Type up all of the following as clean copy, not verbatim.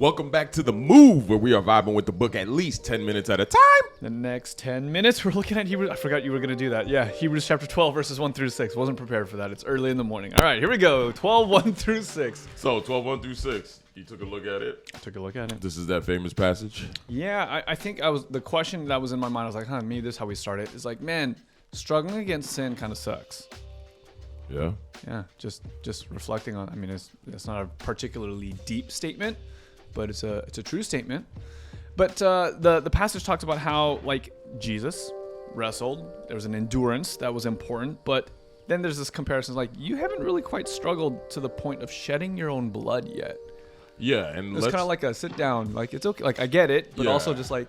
Welcome back to The Move, where we are vibing with the book at least 10 minutes at a time. The next 10 minutes, we're looking at Hebrews. I forgot you were going to do that. Yeah, Hebrews chapter 12, verses 1 through 6. Wasn't prepared for that. It's early in the morning. All right, here we go. 12, 1 through 6. So, 12, 1 through 6. You took a look at it? I took a look at it. This is that famous passage? Yeah, I think the question that was in my mind, I was like, maybe this is how we start it. Is like, man, struggling against sin kind of sucks. Yeah? Yeah, just reflecting on, I mean, it's not a particularly deep statement, but it's a true statement. But the passage talks about how, like, Jesus wrestled. There was an endurance that was important. But then there's this comparison, like, you haven't really quite struggled to the point of shedding your own blood yet. Yeah, and it's kind of like a sit down. Like, it's okay. Like, I get it, but also just like,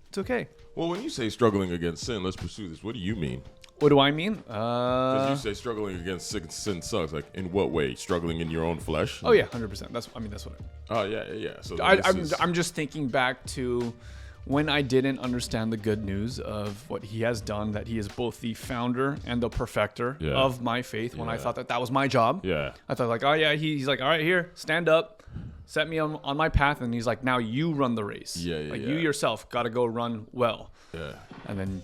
it's okay. Well, when you say struggling against sin, let's pursue this. What do you mean? What do I mean? Because you say struggling against sin sucks. Like, in what way? Struggling in your own flesh? Oh yeah, 100%. That's what. Oh yeah. So I'm just thinking back to when I didn't understand the good news of what he has done. That he is both the founder and the perfecter of my faith. When I thought that was my job. Yeah. I thought like, oh yeah, he's like, all right, here, stand up, set me on my path, and he's like, now you run the race. Yeah. You yourself got to go run well. Yeah. And then.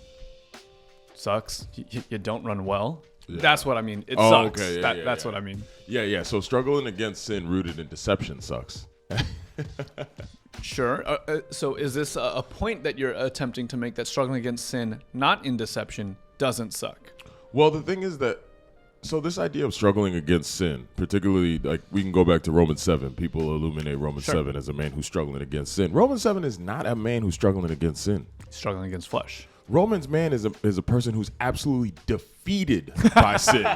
Sucks. You don't run well. Yeah. That's what I mean. It sucks. Okay. That's what I mean. Yeah. So struggling against sin rooted in deception sucks. Sure. So is this a point that you're attempting to make, that struggling against sin, not in deception, doesn't suck? Well, the thing is that, so this idea of struggling against sin, particularly, like, we can go back to Romans 7. People illuminate Romans 7 as a man who's struggling against sin. Romans 7 is not a man who's struggling against sin. Struggling against flesh. Romans man is a person who's absolutely defeated by sin.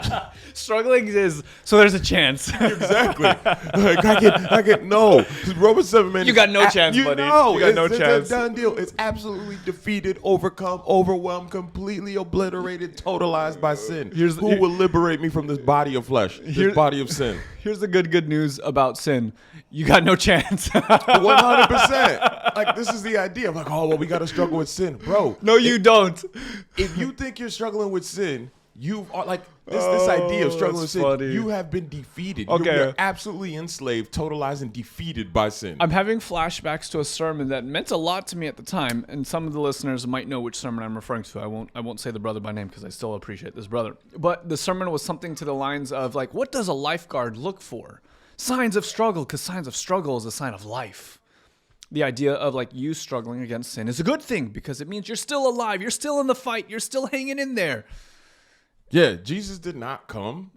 Struggling is, so there's a chance. Exactly. Like, I get no. Romans 7 man. You got no chance, buddy. You got no chance. It's a done deal. It's absolutely defeated, overcome, overwhelmed, completely obliterated, totalized by sin. Who will liberate me from this body of flesh, this body of sin? Here's the good news about sin. You got no chance. 100%. Like, this is the idea of like, oh, well, we got to struggle with sin. Bro. No, you don't. If you think you're struggling with sin, you are like this idea of struggling with sin. Funny. You have been defeated. Okay. You're absolutely enslaved, totalized, and defeated by sin. I'm having flashbacks to a sermon that meant a lot to me at the time, and some of the listeners might know which sermon I'm referring to. I won't say the brother by name because I still appreciate this brother. But the sermon was something to the lines of like, what does a lifeguard look for? Signs of struggle, because signs of struggle is a sign of life. The idea of like you struggling against sin is a good thing because it means you're still alive. You're still in the fight. You're still hanging in there. Yeah, Jesus did not come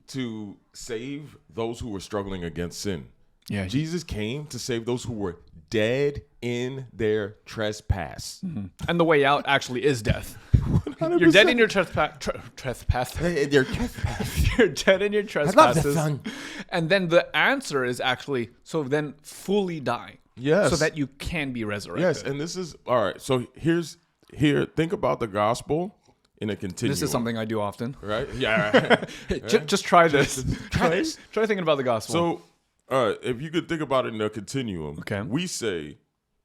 to save those who were struggling against sin. Yeah, Jesus came to save those who were dead in their trespass. Mm-hmm. And the way out actually is death. 100%. You're dead in your trespass. Their trespass. You're dead in your trespasses. I love the sun. And then the answer is actually, so then fully die. Yes. So that you can be resurrected. Yes, and this is, all right, so think about the gospel in a continuum. This is something I do often. Right? Yeah. Just try this. Try this. Try thinking about the gospel. So, all right, if you could think about it in a continuum, okay. We say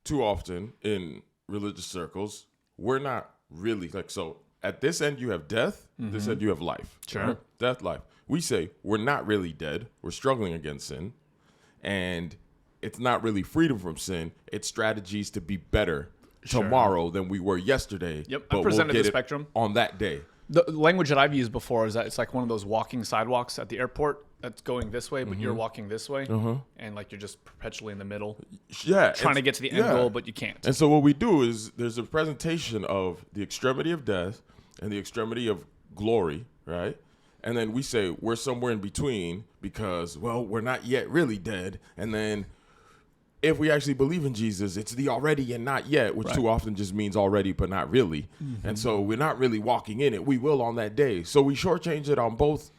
too often in religious circles, we're not really, like, so at this end you have death, this end you have life. Sure. Right? Death, life. We say we're not really dead, we're struggling against sin, and it's not really freedom from sin, it's strategies to be better tomorrow than we were yesterday. Yep, but I presented we'll the spectrum. On that day. The language that I've used before is that it's like one of those walking sidewalks at the airport that's going this way, but you're walking this way, and like you're just perpetually in the middle. Yeah, trying to get to the end goal, but you can't. And so what we do is there's a presentation of the extremity of death and the extremity of glory, right? And then we say we're somewhere in between because, well, we're not yet really dead. And then if we actually believe in Jesus, it's the already and not yet, which too often just means already but not really. Mm-hmm. And so we're not really walking in it. We will on that day. So we shortchange it on both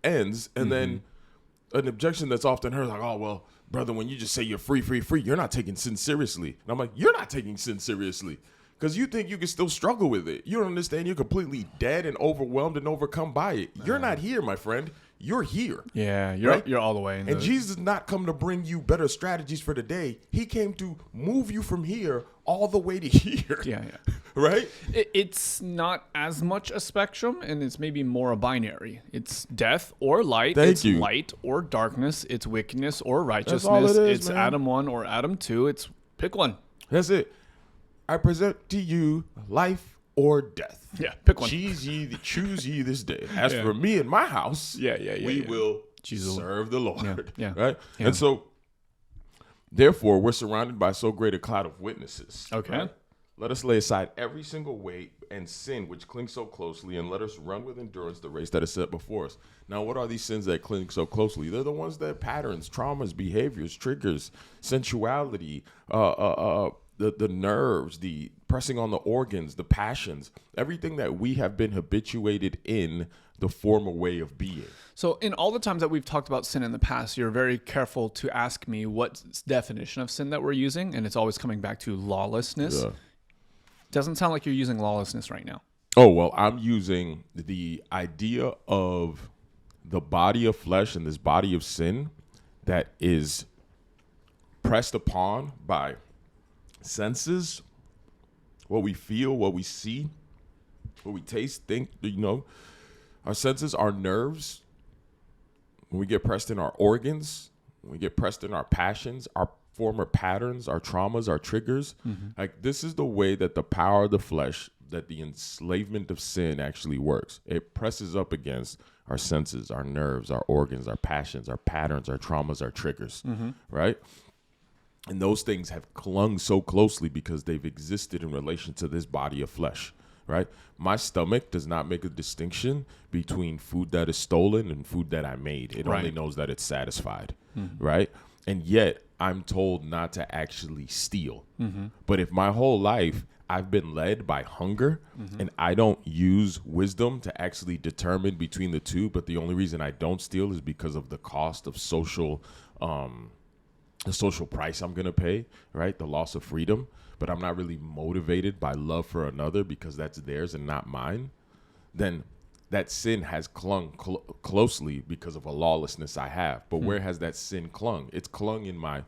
ends. And then an objection that's often heard, like, oh, well, brother, when you just say you're free, you're not taking sin seriously. And I'm like, you're not taking sin seriously because you think you can still struggle with it. You don't understand. You're completely dead and overwhelmed and overcome by it. You're not here, my friend. you're here. Yeah, you're all the way. And Jesus did not come to bring you better strategies for the day. He came to move you from here all the way to here. Yeah. Right? It's not as much a spectrum, and it's maybe more a binary. It's death or light. Thank It's you. light or darkness. It's wickedness or righteousness. all it is, It's man. Adam 1 or Adam 2. It's pick one. That's it. I present to you life or death. Yeah, pick one. Choose ye this day. As for me and my house, we will serve the Lord. Yeah. Right? Yeah. And so, therefore, we're surrounded by so great a cloud of witnesses. Okay. Right? Let us lay aside every single weight and sin which clings so closely, and let us run with endurance the race that is set before us. Now, what are these sins that cling so closely? They're the ones that patterns, traumas, behaviors, triggers, sensuality, the nerves, the pressing on the organs, the passions, everything that we have been habituated in the former way of being. So in all the times that we've talked about sin in the past, you're very careful to ask me what definition of sin that we're using, and it's always coming back to lawlessness. Yeah. Doesn't sound like you're using lawlessness right now. Oh, well, I'm using the idea of the body of flesh and this body of sin that is pressed upon by senses, what we feel, what we see, what we taste, think, our senses, our nerves, when we get pressed in our organs, when we get pressed in our passions, our former patterns, our traumas, our triggers. Like, this is the way that the power of the flesh, that the enslavement of sin actually works. It presses up against our senses, our nerves, our organs, our passions, our patterns, our traumas, our triggers, right? And those things have clung so closely because they've existed in relation to this body of flesh, right? My stomach does not make a distinction between food that is stolen and food that I made. It only knows that it's satisfied, right? And yet I'm told not to actually steal. But if my whole life I've been led by hunger and I don't use wisdom to actually determine between the two, but the only reason I don't steal is because of the cost of the social price I'm going to pay, right? The loss of freedom, but I'm not really motivated by love for another because that's theirs and not mine, then that sin has clung closely because of a lawlessness I have. But where has that sin clung? It's clung in my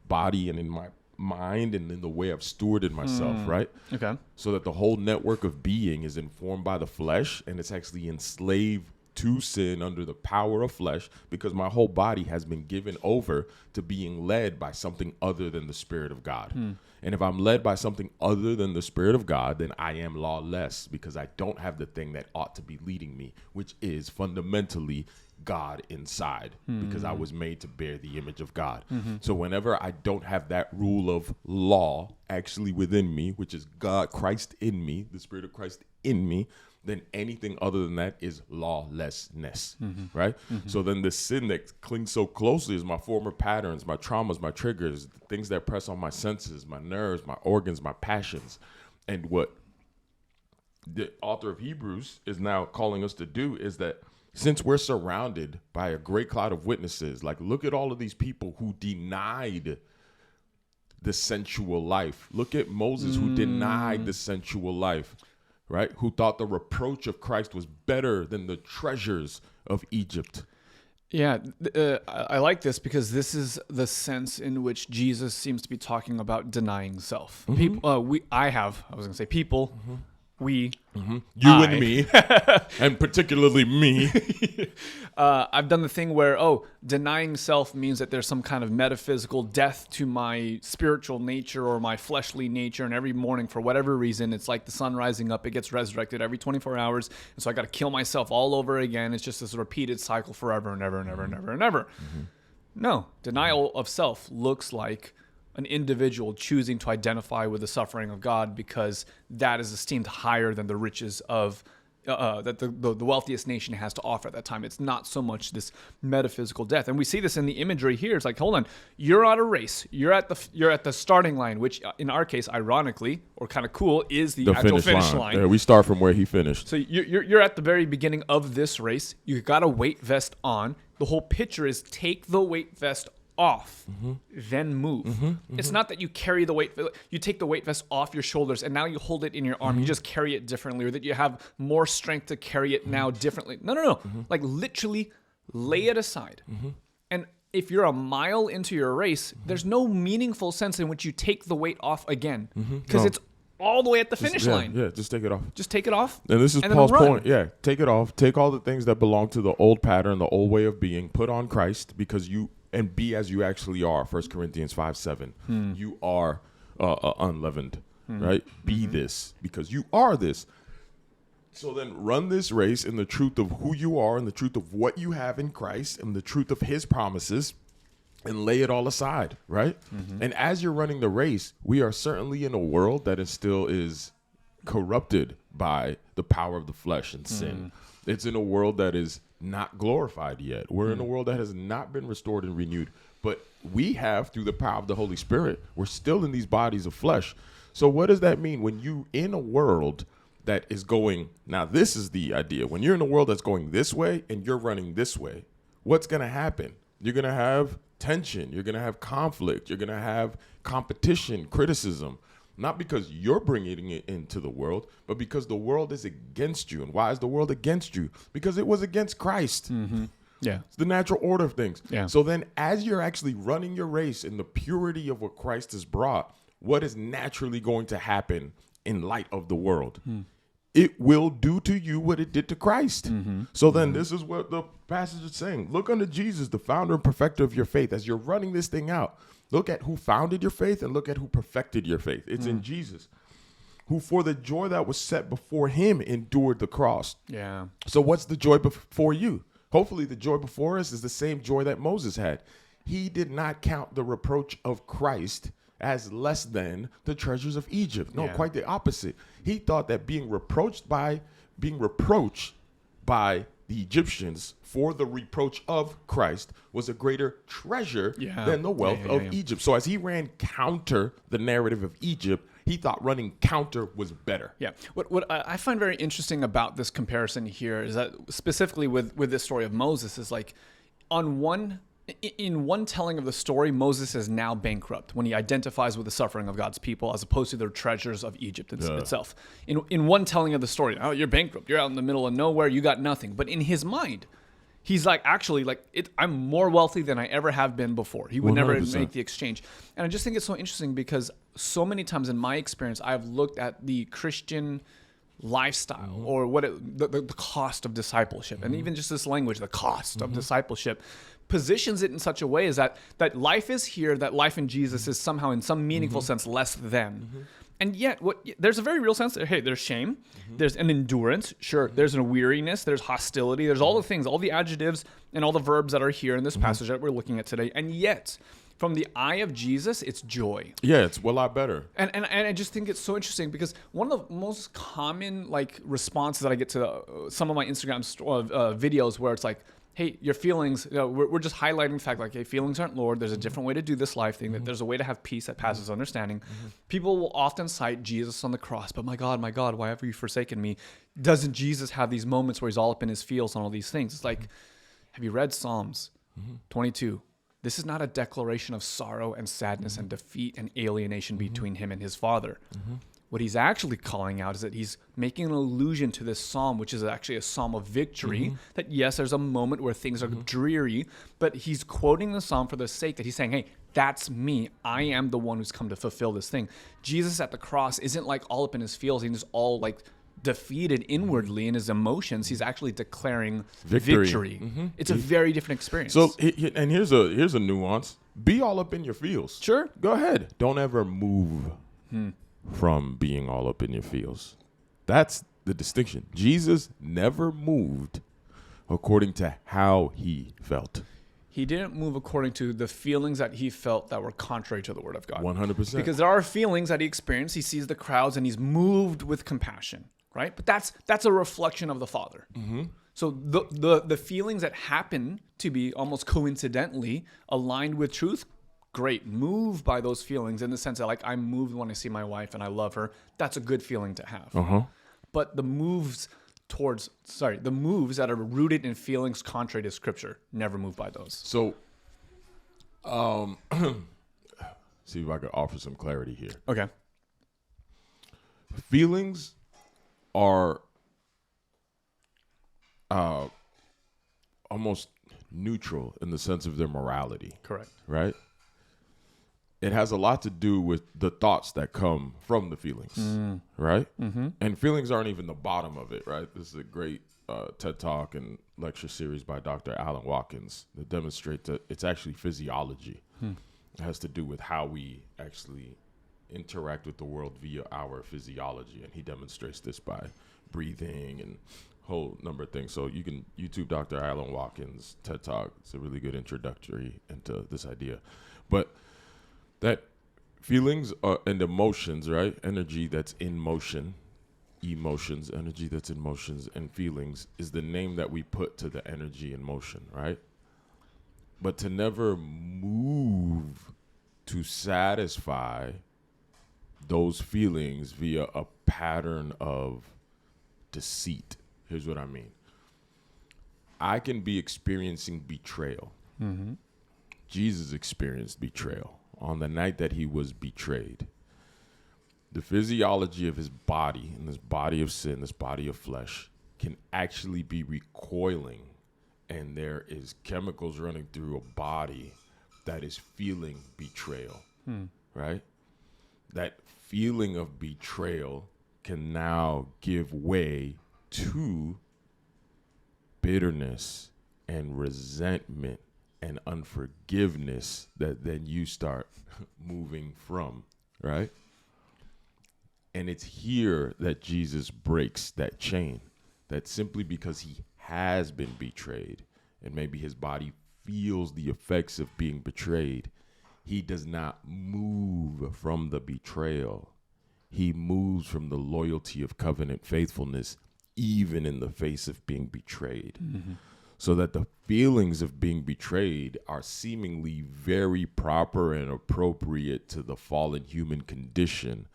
body and in my mind and in the way I've stewarded myself, right? Okay. So that the whole network of being is informed by the flesh, and it's actually enslaved to sin under the power of flesh because my whole body has been given over to being led by something other than the Spirit of God. And if I'm led by something other than the Spirit of God, then I am lawless because I don't have the thing that ought to be leading me, which is fundamentally God inside, because I was made to bear the image of God. So whenever I don't have that rule of law actually within me, which is God, Christ in me, the Spirit of Christ in me, then anything other than that is lawlessness, right? So then the sin that clings so closely is my former patterns, my traumas, my triggers, the things that press on my senses, my nerves, my organs, my passions. And what the author of Hebrews is now calling us to do is that since we're surrounded by a great cloud of witnesses, like look at all of these people who denied the sensual life. Look at Moses who denied the sensual life, right? Who thought the reproach of Christ was better than the treasures of Egypt. Yeah, I like this because this is the sense in which Jesus seems to be talking about denying self. People, we You and me, and particularly me. I've done the thing where, denying self means that there's some kind of metaphysical death to my spiritual nature or my fleshly nature. And every morning, for whatever reason, it's like the sun rising up. It gets resurrected every 24 hours. And so I got to kill myself all over again. It's just this repeated cycle forever and ever and ever and ever and ever. No, denial of self looks like an individual choosing to identify with the suffering of God because that is esteemed higher than the riches of that the wealthiest nation has to offer at that time. It's not so much this metaphysical death, and we see this in the imagery here. It's like, hold on, you're at a race, you're at the starting line, which in our case, ironically or kind of cool, is the actual finish line. Yeah, we start from where he finished. So you're at the very beginning of this race. You got a weight vest on. The whole picture is take the weight vest off, then move. It's not that you carry the weight, you take the weight vest off your shoulders and now you hold it in your arm. You just carry it differently, or that you have more strength to carry it now differently. No. Like literally lay it aside. And if you're a mile into your race, there's no meaningful sense in which you take the weight off again, because it's all the way at the finish line. Yeah, just take it off. Just take it off. And this is and Paul's then run. point. Yeah, take it off. Take all the things that belong to the old pattern, the old way of being. Put on Christ, because and be as you actually are. 1 Corinthians 5:7. You are unleavened, right? Be this, because you are this. So then run this race in the truth of who you are, and the truth of what you have in Christ, and the truth of his promises, and lay it all aside, right? And as you're running the race, we are certainly in a world that still is corrupted by the power of the flesh and sin. It's in a world that is not glorified yet. We're in a world that has not been restored and renewed. But we have, through the power of the Holy Spirit, we're still in these bodies of flesh. So what does that mean when you in a world that is going, now this is the idea, when you're in a world that's going this way and you're running this way, what's going to happen? You're going to have tension. You're going to have conflict. You're going to have competition, criticism, not because you're bringing it into the world, but because the world is against you. And why is the world against you? Because it was against Christ. Yeah. It's the natural order of things. Yeah. So then as you're actually running your race in the purity of what Christ has brought, what is naturally going to happen in light of the world? It will do to you what it did to Christ. So then this is what the passage is saying. Look unto Jesus, the founder and perfecter of your faith. As you're running this thing out, look at who founded your faith and look at who perfected your faith. It's in Jesus, who for the joy that was set before him endured the cross. Yeah. So what's the joy before you? Hopefully the joy before us is the same joy that Moses had. He did not count the reproach of Christ as less than the treasures of Egypt. No, quite the opposite. He thought that being reproached by the Egyptians for the reproach of Christ was a greater treasure than the wealth of Egypt. So as he ran counter the narrative of Egypt, he thought running counter was better. Yeah. What I find very interesting about this comparison here is that specifically with this story of Moses is like in one telling of the story, Moses is now bankrupt when he identifies with the suffering of God's people as opposed to the treasures of Egypt itself. In one telling of the story, oh, you're bankrupt. You're out in the middle of nowhere. You got nothing. But in his mind, he's like, actually, I'm more wealthy than I ever have been before. He would 100%. Never make the exchange. And I just think it's so interesting because so many times in my experience, I've looked at the Christian lifestyle or the cost of discipleship. And even just this language, the cost of discipleship, positions it in such a way is that life is here, that life in Jesus is somehow in some meaningful sense less than. And yet there's a very real sense that, hey, there's shame, there's an endurance, sure, there's a weariness, there's hostility, there's all the things, all the adjectives and all the verbs that are here in this passage that we're looking at today. And yet, from the eye of Jesus, it's joy. Yeah, it's a lot better. And I just think it's so interesting because one of the most common responses that I get to some of my Instagram videos where it's like, hey, your feelings, we're just highlighting the fact hey, feelings aren't Lord. There's a different way to do this life thing, that there's a way to have peace that passes understanding. People will often cite Jesus on the cross, but my God, why have you forsaken me? Doesn't Jesus have these moments where he's all up in his feels on all these things? It's like, have you read Psalms 22? This is not a declaration of sorrow and sadness and defeat and alienation between him and his Father. What he's actually calling out is that he's making an allusion to this psalm, which is actually a psalm of victory, that yes, there's a moment where things are dreary, but he's quoting the psalm for the sake that he's saying, hey, that's me. I am the one who's come to fulfill this thing. Jesus at the cross isn't all up in his feels. He's all defeated inwardly in his emotions. He's actually declaring victory. It's a very different experience. So, and here's a nuance. Be all up in your feels. Sure. Go ahead. Don't ever move from being all up in your feels. That's the distinction. Jesus never moved according to how he felt. He didn't move according to the feelings that he felt that were contrary to the word of God. 100%. Because there are feelings that he experienced. He sees the crowds and he's moved with compassion, right? But that's a reflection of the Father. So the feelings that happen to be almost coincidentally aligned with truth, great. Move by those feelings in the sense that I'm moved when I see my wife and I love her. That's a good feeling to have. But the moves that are rooted in feelings contrary to Scripture, never move by those. So, see if I could offer some clarity here. Okay. Feelings are almost neutral in the sense of their morality. Correct. Right? It has a lot to do with the thoughts that come from the feelings, right? Mm-hmm. And feelings aren't even the bottom of it, right? This is a great TED Talk and lecture series by Dr. Alan Watkins that demonstrate that it's actually physiology. It has to do with how we actually interact with the world via our physiology. And he demonstrates this by breathing and whole number of things. So you can YouTube Dr. Alan Watkins TED Talk. It's a really good introductory into this idea. But that feelings and emotions, right? Energy that's in motion, emotions, energy that's in motions, and feelings is the name that we put to the energy in motion, right? But to never move to satisfy those feelings via a pattern of deceit. Here's what I mean. I can be experiencing betrayal. Mm-hmm. Jesus experienced betrayal on the night that he was betrayed. The physiology of his body, and this body of sin, this body of flesh, can actually be recoiling, and there is chemicals running through a body that is feeling betrayal, right? That feeling of betrayal can now give way to bitterness and resentment and unforgiveness that then you start moving from, right? And it's here that Jesus breaks that chain, that simply because he has been betrayed and maybe his body feels the effects of being betrayed, he does not move from the betrayal. He moves from the loyalty of covenant faithfulness, even in the face of being betrayed. Mm-hmm. So that the feelings of being betrayed are seemingly very proper and appropriate to the fallen human condition.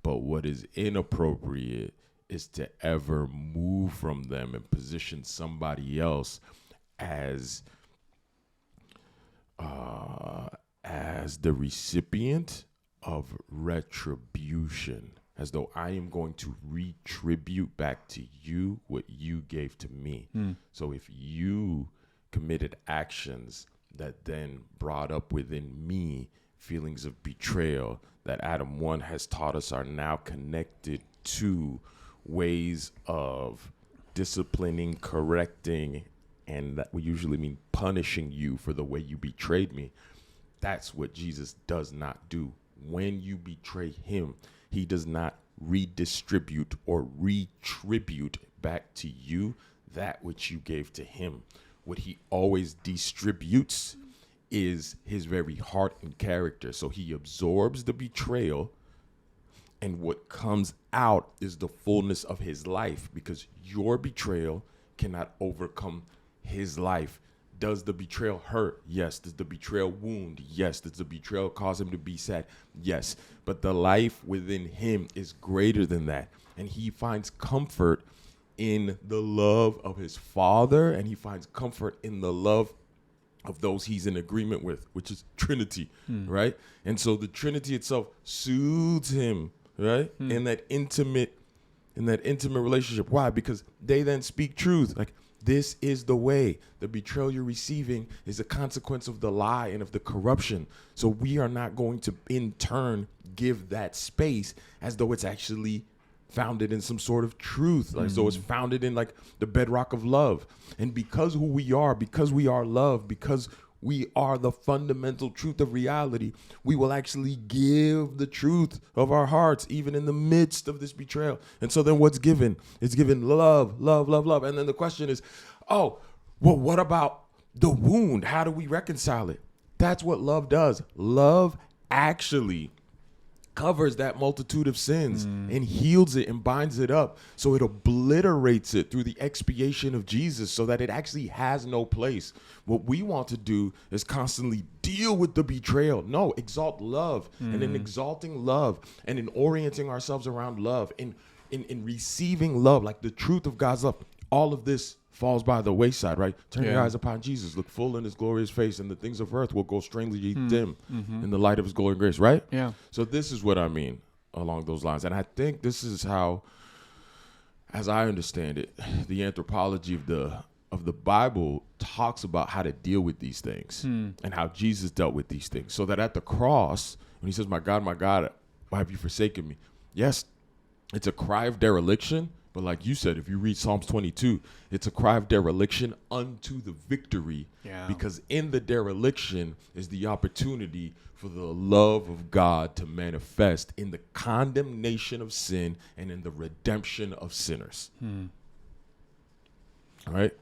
But what is inappropriate is to ever move from them and position somebody else as the recipient of retribution, as though I am going to retribute back to you what you gave to me. So if you committed actions that then brought up within me feelings of betrayal that Adam 1 has taught us are now connected to ways of disciplining, correcting, and that we usually mean punishing you for the way you betrayed me. That's what Jesus does not do. When you betray him, he does not redistribute or retribute back to you that which you gave to him. What he always distributes is his very heart and character. So he absorbs the betrayal, and what comes out is the fullness of his life, because your betrayal cannot overcome his life. Does the betrayal hurt? Yes. Does the betrayal wound? Yes. Does the betrayal cause him to be sad? Yes. But the life within him is greater than that. And he finds comfort in the love of his Father, and he finds comfort in the love of those he's in agreement with, which is Trinity, right? And so the Trinity itself soothes him, right? In that intimate relationship. Why? Because they then speak truth. Like, this is the way. The betrayal you're receiving is a consequence of the lie and of the corruption. So we are not going to, in turn, give that space as though it's actually founded in some sort of truth. Like, so it's founded in like the bedrock of love. And because who we are, because we are love, because we are the fundamental truth of reality, we will actually give the truth of our hearts, even in the midst of this betrayal. And so then what's given? It's given love, love, love, love. And then the question is, oh, well, what about the wound? How do we reconcile it? That's what love does. Love actually covers that multitude of sins and heals it and binds it up. So it obliterates it through the expiation of Jesus so that it actually has no place. What we want to do is constantly deal with the betrayal. No, exalt love. And in exalting love and in orienting ourselves around love, in receiving love, like the truth of God's love, all of this falls by the wayside, right? Turn your eyes upon Jesus, look full in his glorious face, and the things of earth will go strangely dim in the light of his glory and grace, right? Yeah. So this is what I mean along those lines. And I think this is how, as I understand it, the anthropology of the of the Bible talks about how to deal with these things and how Jesus dealt with these things. So that at the cross, when he says, my God, why have you forsaken me? Yes, it's a cry of dereliction. But like you said, if you read Psalms 22, it's a cry of dereliction unto the victory. Yeah. Because in the dereliction is the opportunity for the love of God to manifest in the condemnation of sin and in the redemption of sinners. All right?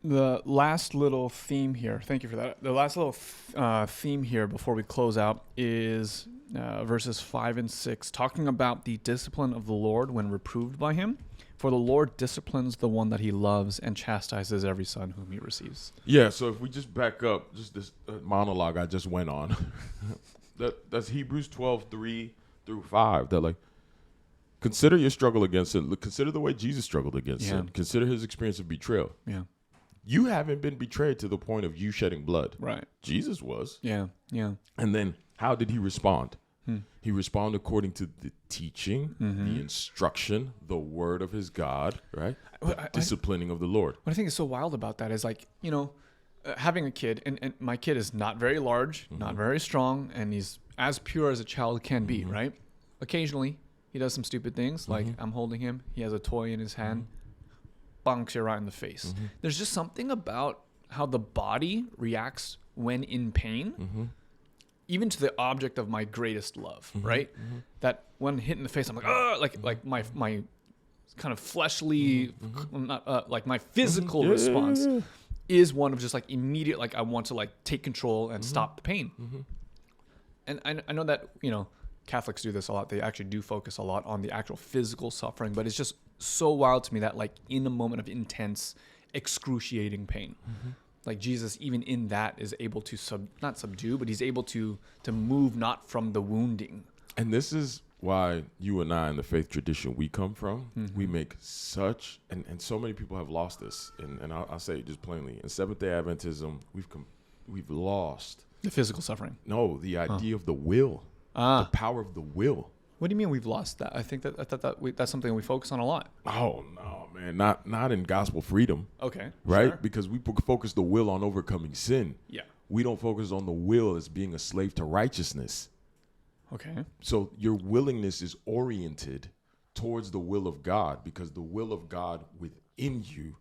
The last little theme here, thank you for that. The last little theme here before we close out is verses 5 and 6, talking about the discipline of the Lord when reproved by him. For the Lord disciplines the one that he loves and chastises every son whom he receives. Yeah, so if we just back up, just this monologue I just went on, that's Hebrews 12:3 through 5. That like, consider your struggle against sin. Consider the way Jesus struggled against sin. Consider his experience of betrayal. Yeah. You haven't been betrayed to the point of you shedding blood. Right. Jesus was. Yeah. Yeah. And then how did he respond? He responded according to the teaching, the instruction, the word of his God, right? Disciplining of the Lord. What I think is so wild about that is like, having a kid, and my kid is not very large, not very strong, and he's as pure as a child can be, right? Occasionally, he does some stupid things, like I'm holding him, he has a toy in his hand, bonks you right in the face. There's just something about how the body reacts when in pain, even to the object of my greatest love, right? That when hit in the face, I'm like, oh, like my kind of fleshly, like my physical response is one of just like immediate, like I want to like take control and stop the pain. And I know that, Catholics do this a lot. They actually do focus a lot on the actual physical suffering, but it's just so wild to me that like in a moment of intense, excruciating pain, like Jesus, even in that, is able to not subdue, but he's able to move not from the wounding. And this is why you and I, in the faith tradition we come from, we make such, and so many people have lost this. And I'll say it just plainly. In Seventh-day Adventism, we've lost. The physical suffering. No, the idea of the will. The power of the will. What do you mean we've lost that? I think that's something we focus on a lot. Oh, no, man. Not in gospel freedom. Okay. Right? Sure. Because we focus the will on overcoming sin. Yeah. We don't focus on the will as being a slave to righteousness. Okay. So your willingness is oriented towards the will of God, because the will of God within you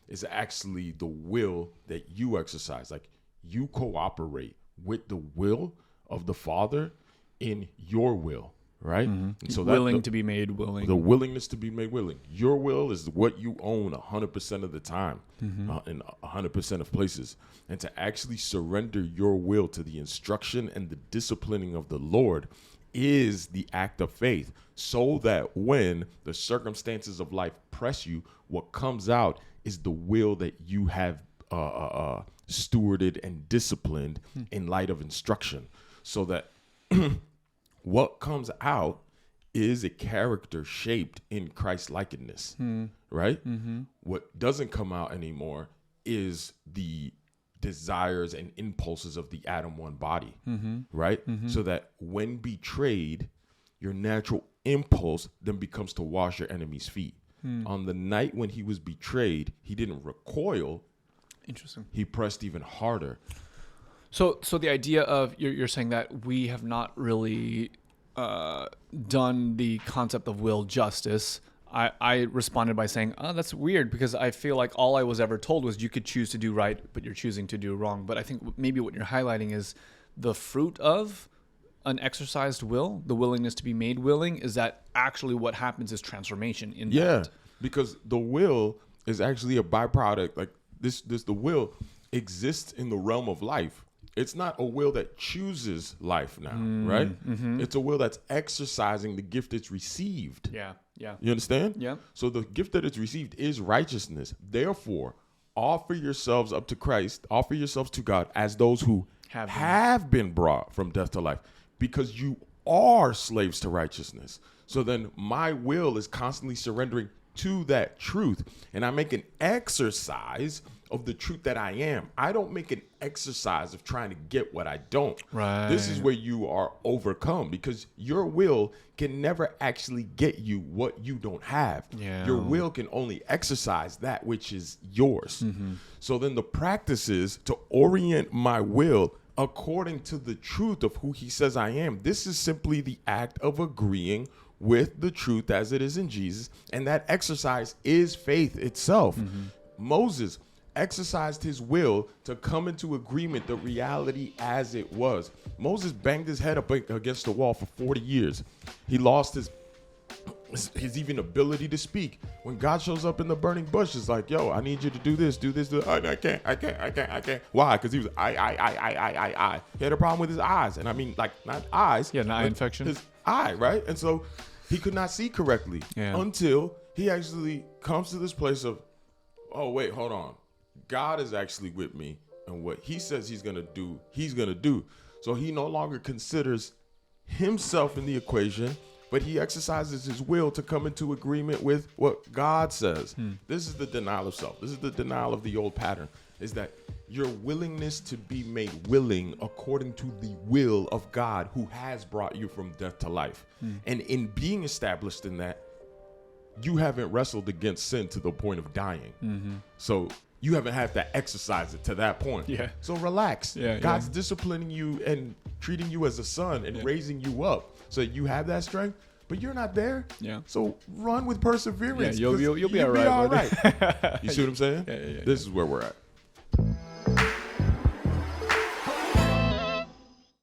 is actually the will that you exercise. Like, you cooperate with the will of the Father in your will. Right? So willing to be made willing. The willingness to be made willing. Your will is what you own 100% of the time in 100% of places. And to actually surrender your will to the instruction and the disciplining of the Lord is the act of faith, so that when the circumstances of life press you, what comes out is the will that you have stewarded and disciplined in light of instruction, so that what comes out is a character shaped in Christ likeness, right? What doesn't come out anymore is the desires and impulses of the Adam 1 body, right? So that when betrayed, your natural impulse then becomes to wash your enemy's feet. On the night when he was betrayed, he didn't recoil. Interesting. He pressed even harder. So the idea of you're saying that we have not really done the concept of will justice. I responded by saying, oh, that's weird, because I feel like all I was ever told was you could choose to do right, but you're choosing to do wrong. But I think maybe what you're highlighting is the fruit of an exercised will, the willingness to be made willing, is that actually what happens is transformation in that. Yeah, because the will is actually a byproduct. Like the will exists in the realm of life. It's not a will that chooses life now, right? It's a will that's exercising the gift it's received. Yeah. You understand? Yeah. So the gift that it's received is righteousness. Therefore, offer yourselves up to Christ, offer yourselves to God as those who have been brought from death to life, because you are slaves to righteousness. So then my will is constantly surrendering to that truth, and I make an exercise of the truth that I am. I don't make an exercise of trying to get what I don't. Right. This is where you are overcome, because your will can never actually get you what you don't have. Yeah. Your will can only exercise that which is yours. So then the practice is to orient my will according to the truth of who he says I am. This is simply the act of agreeing with the truth as it is in Jesus, and that exercise is faith itself. Moses exercised his will to come into agreement the reality as it was. Moses banged his head up against the wall for 40 years. He lost his even ability to speak. When God shows up in the burning bush, it's like, yo, I need you to do this, do this, do this. I can't. Why? Because he was I. He had a problem with his eyes. And I mean, like, not eyes. Yeah, an eye infection. His eye, right? And so he could not see correctly until he actually comes to this place of, oh, wait, hold on. God is actually with me, and what he says he's going to do, he's going to do. So he no longer considers himself in the equation, but he exercises his will to come into agreement with what God says. This is the denial of self. This is the denial of the old pattern, is that your willingness to be made willing according to the will of God, who has brought you from death to life. And in being established in that, you haven't wrestled against sin to the point of dying. So you haven't had to exercise it to that point. Yeah. So relax. Yeah, God's disciplining you and treating you as a son and raising you up so you have that strength, but you're not there. Yeah. So run with perseverance. Yeah, you'll be all right. You see what I'm saying? Yeah. This is where we're at.